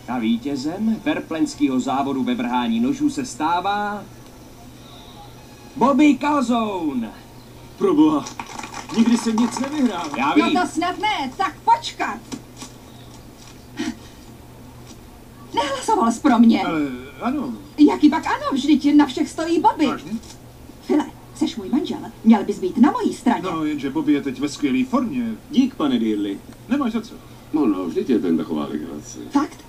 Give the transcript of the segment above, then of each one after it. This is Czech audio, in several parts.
A vítězem verplenského závodu ve vrhání nožů se stává... Bobby Calzone. Proboha, nikdy jsem nic nevyhrál. Já vím. No to snad ne, tak počkat. Nehlasoval jsi pro mě. Ale ano. Jaký pak ano, vždyť na všech stojí Bobby. Vážně? File, seš můj manžel, měl bys být na mojí straně. No, jenže Bobby je teď ve skvělé formě. Dík, pane Dearly. Nemáš za co. No, vždyť je ten taková legrace. Fakt?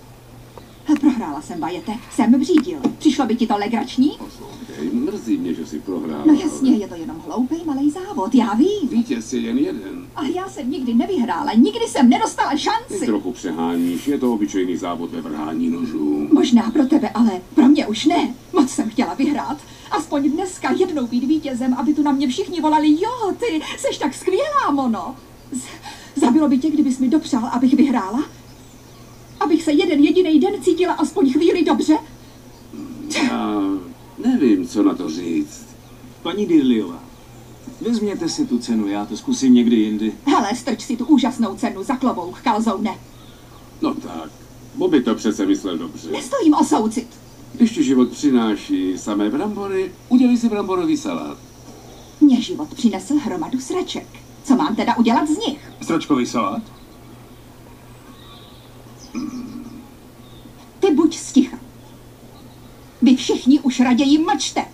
Prohrála jsem, Vajete. Jsem břídil. Přišlo by ti to legrační? Poslouchej, mrzí mě, že jsi prohrál. No jasně, je to jenom hloupej malej závod, já vím. Vítěz je jen jeden. Ale já jsem nikdy nevyhrála, nikdy jsem nedostala Ty šanci. trochu přeháníš, je to obyčejný závod ve vrhání nožů. Možná pro tebe, ale pro mě už ne. Moc jsem chtěla vyhrát. Aspoň dneska jednou být vítězem, aby tu na mě všichni volali, jo, ty seš tak skvělá, Mono. Zabilo by tě, kdybys mi dopřál, abych vyhrála? Abych se jeden jediný den cítila aspoň chvíli dobře? Já nevím, co na to říct. Paní Dearlyová, vezměte si tu cenu, já to zkusím někdy jindy. Hele, strč si tu úžasnou cenu za klobouk, Calzone. No tak, Bobby to přece myslel dobře. Nestojím o soucit. Když ti život přináší samé brambory, udělej si bramborový salát. Mně život přinesl hromadu sraček. Co mám teda udělat z nich? Sračkový salát? Ty buď sticha. Vy všichni už raději mlčte.